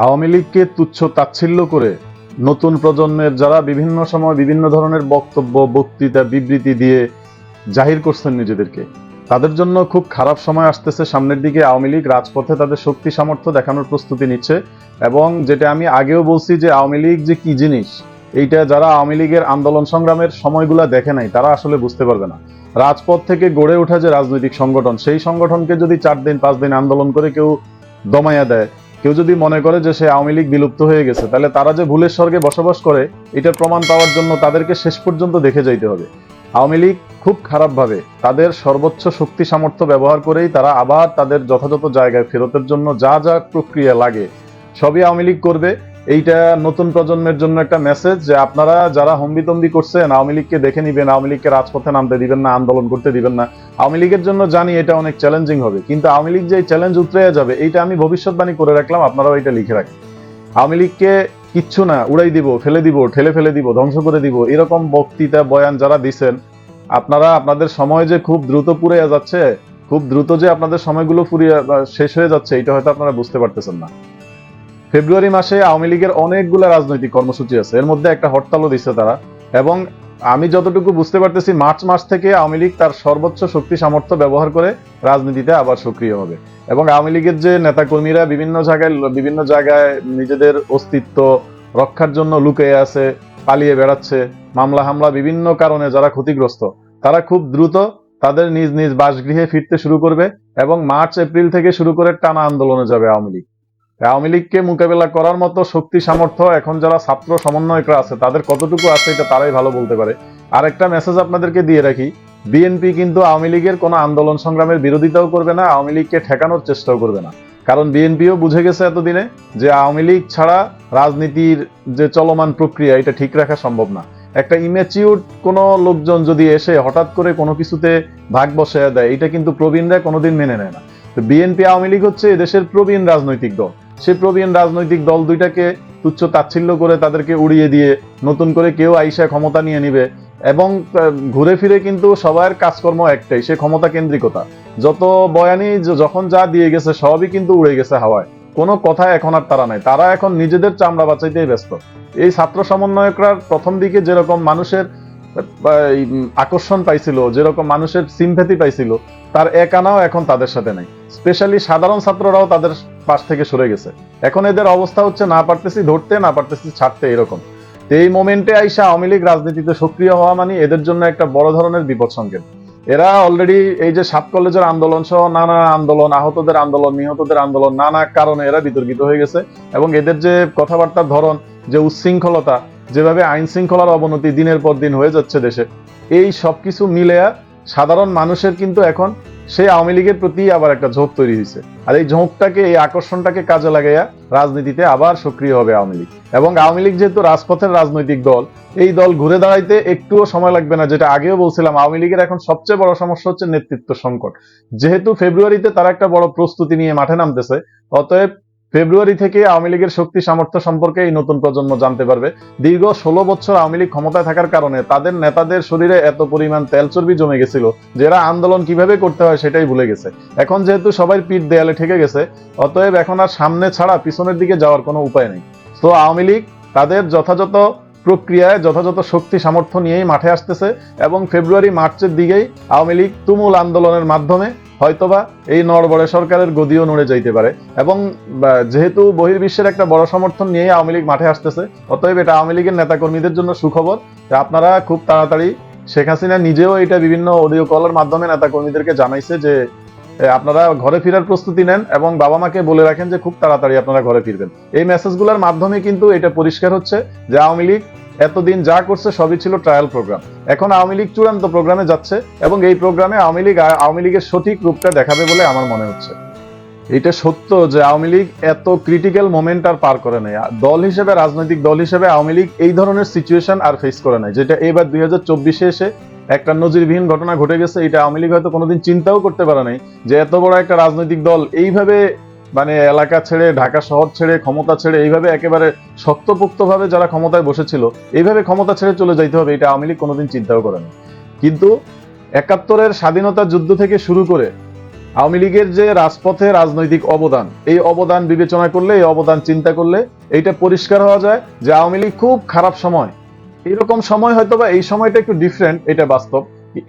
আওয়ামী লীগকে তুচ্ছ তাচ্ছিল্য করে নতুন প্রজন্মের যারা বিভিন্ন সময় বিভিন্ন ধরনের বক্তব্য বক্তৃতা বিবৃতি দিয়ে জাহির করছেন নিজেদেরকে, তাদের জন্য খুব খারাপ সময় আসতেছে সামনের দিকে। আওয়ামী লীগ রাজপথে তাদের শক্তি সামর্থ্য দেখানোর প্রস্তুতি নিচ্ছে, এবং যেটা আমি আগেও বলছি যে আওয়ামী লীগ যে কি জিনিস, এইটা যারা আওয়ামী লীগের আন্দোলন সংগ্রামের সময়গুলা দেখে নাই তারা আসলে বুঝতে পারবে না। রাজপথ থেকে গড়ে ওঠা যে রাজনৈতিক সংগঠন, সেই সংগঠনকে যদি 4 দিন 5 দিন আন্দোলন করে কেউ দমাইয়া দেয়, কেউ যদি মনে করে যে সে আওয়ামী লীগ বিলুপ্ত হয়ে গেছে, তাহলে তারা যে ভুলের স্বর্গে বসবাস করে এটার প্রমাণ পাওয়ার জন্য তাদেরকে শেষ পর্যন্ত দেখে যাইতে হবে। আওয়ামী লীগ খুব খারাপভাবে তাদের সর্বোচ্চ শক্তি সামর্থ্য ব্যবহার করেই তারা আবার তাদের যথাযথ জায়গায় ফেরতের জন্য যা যা প্রক্রিয়া লাগে সবই আওয়ামী লীগ করবে। এইটা নতুন প্রজন্মের জন্য একটা মেসেজ যে আপনারা যারা হম্বিতম্বি করছেন আওয়ামী লীগকে দেখে নিবেন, আওয়ামী লীগকে রাজপথে নামতে দিবেন না, আন্দোলন করতে দিবেন না। আওয়ামী লীগের জন্য জানি এটা অনেক চ্যালেঞ্জিং হবে, কিন্তু আওয়ামী লীগ যে চ্যালেঞ্জ উতরে যাবে এইটা আমি ভবিষ্যৎবাণী করে রাখলাম, আপনারাও এটা লিখে রাখেন। আওয়ামী লীগকে কিচ্ছু না, উড়াই দিব, ফেলে দিব, ঠেলে ফেলে দিব, ধ্বংস করে দিব, এরকম বক্তৃতা বয়ান যারা দিচ্ছেন, আপনারা আপনাদের সময় যে খুব দ্রুত পুড়ে যাচ্ছে, খুব দ্রুত যে আপনাদের সময়গুলো ফুরিয়ে শেষ হয়ে যাচ্ছে, এটা হয়তো আপনারা বুঝতে পারতেছেন না। ফেব্রুয়ারি মাসে আওয়ামী লীগের অনেকগুলো রাজনৈতিক কর্মসূচি আছে, এর মধ্যে একটা হরতালও দিচ্ছে তারা। এবং আমি যতটুকু বুঝতে পারতেছি মার্চ মাস থেকে আওয়ামী লীগ তার সর্বোচ্চ শক্তি সামর্থ্য ব্যবহার করে রাজনীতিতে আবার সক্রিয় হবে। এবং আওয়ামী লীগের যে নেতাকর্মীরা বিভিন্ন জায়গায় নিজেদের অস্তিত্ব রক্ষার জন্য লুকিয়ে আছে, পালিয়ে বেড়াচ্ছে, মামলা হামলা বিভিন্ন কারণে যারা ক্ষতিগ্রস্ত, তারা খুব দ্রুত তাদের নিজ নিজ বাসগৃহে ফিরতে শুরু করবে, এবং মার্চ এপ্রিল থেকে শুরু করে টানা আন্দোলনে যাবে আওয়ামী লীগ। আওয়ামী লীগকে মোকাবেলা করার মতো শক্তি সামর্থ্য এখন যারা ছাত্র সমন্বয়করা আছে তাদের কতটুকু আছে এটা তারাই ভালো বলতে পারে। আর একটা মেসেজ আপনাদেরকে দিয়ে রাখি, বিএনপি কিন্তু আওয়ামী লীগের কোনো আন্দোলন সংগ্রামের বিরোধিতাও করবে না, আওয়ামী লীগকে ঠেকানোর চেষ্টাও করবে না। কারণ বিএনপিও বুঝে গেছে এতদিনে যে আওয়ামী লীগ ছাড়া রাজনীতির যে চলমান প্রক্রিয়া এটা ঠিক রাখা সম্ভব না। একটা ইম্যাচিউর কোনো লোকজন যদি এসে হঠাৎ করে কোনো কিছুতে ভাগ বসায় দেয়, এটা কিন্তু প্রবীণরা কোনোদিন মেনে নেয় না। তো বিএনপি আওয়ামী লীগ হচ্ছে এদেশের প্রবীণ রাজনৈতিক দল, সেই প্রবীণ রাজনৈতিক দল দুইটাকে তুচ্ছ তাচ্ছিল্য করে তাদেরকে উড়িয়ে দিয়ে নতুন করে কেউ আইসা ক্ষমতা নিয়ে নিবে। এবং ঘুরে ফিরে কিন্তু সবার কাজকর্ম একটাই, সে ক্ষমতা কেন্দ্রিকতা। যত বয়ানি যখন যা দিয়ে গেছে সবই কিন্তু উড়ে গেছে হাওয়ায়, কোনো কথা এখন আর তারা নাই, তারা এখন নিজেদের চামড়া বাঁচাইতেই ব্যস্ত। এই ছাত্র সমন্বয়করা প্রথম দিকে যেরকম মানুষের আকর্ষণ পাইছিল, যেরকম মানুষের সিম্প্যাথি পাইছিল, তার এক আনাও এখন তাদের সাথে নাই। স্পেশালি সাধারণ ছাত্ররাও তাদের পাশ থেকে সরে গেছে। এখন এদের অবস্থা হচ্ছে না পারতেছি ধরতে, না পারতেছি ছাড়তে, এরকম। এই মোমেন্টে আইসা আওয়ামী লীগ রাজনীতিতে সক্রিয় হওয়া মানে এদের জন্য একটা বড় ধরনের বিপদ সংকেত। এরা অলরেডি এই যে 7 কলেজের আন্দোলন সহ নানা আন্দোলন, আহতদের আন্দোলন, নিহতদের আন্দোলন, নানা কারণে এরা বিতর্কিত হয়ে গেছে। এবং এদের যে কথাবার্তার ধরন, যে উচ্ছৃঙ্খলতা, যেভাবে আইন শৃঙ্খলার অবনতি দিনের পর দিন হয়ে যাচ্ছে দেশে, এই সবকিছু মিলে সাধারণ মানুষের কিন্তু এখন সেই আওয়ামী লীগের প্রতি আবার একটা ঝোঁক তৈরি হয়েছে। আর এই ঝোঁকটাকে, এই আকর্ষণটাকে কাজে লাগাইয়া রাজনীতিতে আবার সক্রিয় হবে আওয়ামী লীগ। এবং আওয়ামী লীগ যেহেতু রাজপথের রাজনৈতিক দল, এই দল ঘুরে দাঁড়াইতে একটুও সময় লাগবে না। যেটা আগেও বলছিলাম, আওয়ামী লীগের এখন সবচেয়ে বড় সমস্যা হচ্ছে নেতৃত্ব সংকট। যেহেতু ফেব্রুয়ারিতে তারা একটা বড় প্রস্তুতি নিয়ে মাঠে নামতেছে, অতএব ফেব্রুয়ারি থেকে আওয়ামী লীগের শক্তি সামর্থ্য সম্পর্কে এই নতুন প্রজন্ম জানতে পারবে। দীর্ঘ 16 বছর আওয়ামী লীগ ক্ষমতায় থাকার কারণে তাদের নেতাদের শরীরে এত পরিমাণ তেল চর্বি জমে গেছিল, যারা আন্দোলন কিভাবে করতে হয় সেটাই ভুলে গেছে। এখন যেহেতু সবাই পিঠ দেয়ালে ঠেকে গেছে, অতএব এখন আর সামনে ছাড়া পিছনের দিকে যাওয়ার কোনো উপায় নেই। তো আওয়ামী লীগ তাদের যথাযথ প্রক্রিয়ায় যথাযথ শক্তি সামর্থ্য নিয়েই মাঠে আসতেছে, এবং ফেব্রুয়ারি মার্চের দিকেই আওয়ামী লীগ তুমুল আন্দোলনের মাধ্যমে হয়তোবা এই নড়বড়ে সরকারের গদিও নড়ে যাইতে পারে। এবং যেহেতু বহির্বিশ্বের একটা বড় সমর্থন নিয়ে আওয়ামী লীগ মাঠে আসতেছে, অতএব এটা আওয়ামী লীগের নেতাকর্মীদের জন্য সুখবর যে আপনারা খুব তাড়াতাড়ি, শেখ হাসিনা নিজেও এটা বিভিন্ন অডিও কলের মাধ্যমে নেতাকর্মীদেরকে জানাইছে যে আপনারা ঘরে ফেরার প্রস্তুতি নেন, এবং বাবা মাকে বলে রাখেন যে খুব তাড়াতাড়ি আপনারা ঘরে ফিরবেন। এই মেসেজগুলোর মাধ্যমে কিন্তু এটা পরিষ্কার হচ্ছে যে আওয়ামী লীগ এতদিন যা করছে সবই ছিল ট্রায়াল প্রোগ্রাম। এখন আওয়ামী লীগ চূড়ান্ত প্রোগ্রামে যাচ্ছে, এবং এই প্রোগ্রামে আওয়ামী লীগের সঠিক রূপটা দেখাবে বলে আমার মনে হচ্ছে। এটা সত্য যে আওয়ামী লীগ এত ক্রিটিক্যাল মোমেন্ট আর পার করে নাই। দল হিসেবে, রাজনৈতিক দল হিসেবে আওয়ামী লীগ এই ধরনের সিচুয়েশন আর ফেস করে নাই, যেটা এবার 2024-এ এসে একটা নজিরবিহীন ঘটনা ঘটে গেছে। এটা আওয়ামী লীগ হয়তো কোনোদিন চিন্তাও করতে পারে নাই যে এত বড় একটা রাজনৈতিক দল এইভাবে মানে এলাকা ছেড়ে, ঢাকা শহর ছেড়ে, ক্ষমতা ছেড়ে, এইভাবে একেবারে শক্তপোক্তভাবে যারা ক্ষমতায় বসেছিল এইভাবে ক্ষমতা ছেড়ে চলে যাইতে হবে, এটা আওয়ামী লীগ কোনোদিন চিন্তাও করে নাই। কিন্তু 71-এর স্বাধীনতা যুদ্ধ থেকে শুরু করে আওয়ামী লীগের যে রাজপথে রাজনৈতিক অবদান, এই অবদান বিবেচনা করলে, এই অবদান চিন্তা করলে এইটা পরিষ্কার হওয়া যায় যে আওয়ামী লীগ খুব খারাপ সময়, এইরকম সময় হয়তো বা এই সময়টা একটু ডিফারেন্ট, এটা বাস্তব।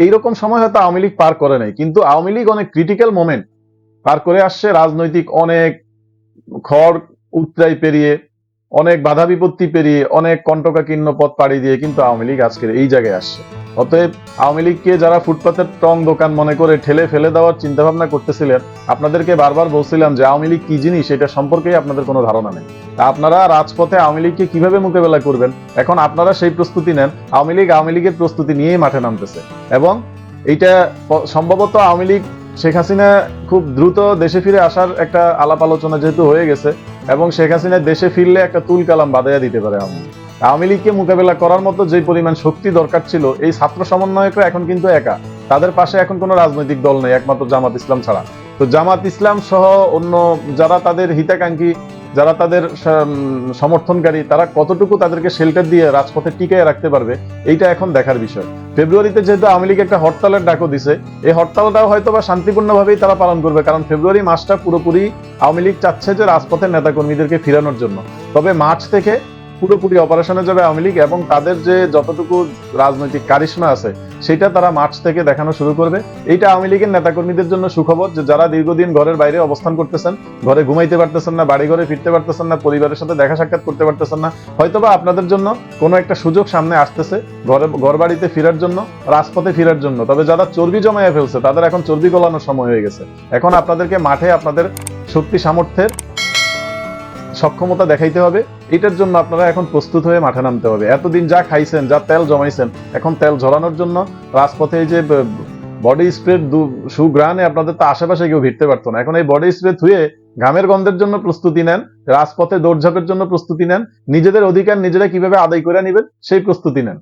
এইরকম সময় হয়তো আওয়ামী লীগ পার করে নাই, কিন্তু আওয়ামী লীগ অনেক ক্রিটিক্যাল মোমেন্ট পার করে আসছে। রাজনৈতিক অনেক খড় উতরাই পেরিয়ে, অনেক বাধা বিপত্তি পেরিয়ে, অনেক কণ্টকাকীর্ণ পথ পাড়ি দিয়ে কিন্তু আওয়ামী লীগ আজকের এই জায়গায় আসছে। অতএব আওয়ামী লীগকে যারা ফুটপাতের টং দোকান মনে করে ঠেলে ফেলে দেওয়ার চিন্তা ভাবনা করতেছিলেন, আপনাদেরকে বারবার বলছিলাম যে আওয়ামী লীগ কি জিনিস এটা সম্পর্কেই আপনাদের কোনো ধারণা নেই। তা আপনারা রাজপথে আওয়ামী লীগকে কিভাবে মোকাবেলা করবেন, এখন আপনারা সেই প্রস্তুতি নেন। আওয়ামী লীগের প্রস্তুতি নিয়েই মাঠে নামতেছে, এবং এইটা সম্ভবত আওয়ামী লীগ শেখ হাসিনা খুব দ্রুত দেশে ফিরে আসার একটা আলাপ আলোচনা যেহেতু হয়ে গেছে, এবং শেখ হাসিনা দেশে ফিরলে একটা তুল কালাম বাদাইয়া দিতে পারে আওয়ামী লীগকে মোকাবেলা করার মতো যে পরিমাণ শক্তি দরকার ছিল, এই ছাত্র সমন্বয়করা এখন কিন্তু একা। তাদের পাশে এখন কোনো রাজনৈতিক দল নেই, একমাত্র জামাত ইসলাম ছাড়া। তো জামাত ইসলাম সহ অন্য যারা তাদের হিতাকাঙ্ক্ষী, যারা তাদের সমর্থনকারী, তারা কতটুকু তাদেরকে শেল্টার দিয়ে রাজপথে টিকিয়ে রাখতে পারবে, এইটা এখন দেখার বিষয়। ফেব্রুয়ারিতে যেহেতু আওয়ামী লীগ একটা হরতালের ডাকও দিছে, এই হরতালটাও হয়তো বা শান্তিপূর্ণভাবেই তারা পালন করবে, কারণ ফেব্রুয়ারি মাসটা পুরোপুরি আওয়ামী লীগ চাচ্ছে যে রাজপথের নেতাকর্মীদেরকে ফিরানোর জন্য। তবে মার্চ থেকে পুরোপুরি অপারেশনে যাবে আওয়ামী লীগ, এবং তাদের যে যতটুকু রাজনৈতিক কারিশমা আছে সেটা তারা মার্চ থেকে দেখানো শুরু করবে। এইটা আওয়ামী লীগের নেতাকর্মীদের জন্য সুখবর, যে যারা দীর্ঘদিন ঘরের বাইরে অবস্থান করতেছেন, ঘরে ঘুমাইতে পারতেছেন না, বাড়ি ঘরে ফিরতে পারতেছেন না, পরিবারের সাথে দেখা সাক্ষাৎ করতে পারতেছেন না, হয়তোবা আপনাদের জন্য কোনো একটা সুযোগ সামনে আসতেছে ঘর বাড়িতে ফেরার জন্য, রাজপথে ফেরার জন্য। তবে যারা চর্বি জমাইয়া ফেলছে তাদের এখন চর্বি গলানোর সময় হয়ে গেছে। এখন আপনাদেরকে মাঠে আপনাদের শক্তি সামর্থ্যের সক্ষমতা দেখাইতে হবে। এটার জন্য আপনারা এখন প্রস্তুত হয়ে মাঠে নামতে হবে। এতদিন যা খাইছেন, যা তেল জমাইছেন, এখন তেল ঝরানোর জন্য রাজপথে এই যে বডি স্প্রে সুগ্রানে আপনাদের তো আশেপাশে কেউ ভিড়তে পারতো না, এখন এই বডি স্প্রে ধুয়ে ঘামের গন্ধের জন্য প্রস্তুতি নেন, রাজপথে দৌড়ঝাঁপের জন্য প্রস্তুতি নেন, নিজেদের অধিকার নিজেরা কিভাবে আদায় করে নেবেন সেই প্রস্তুতি নেন।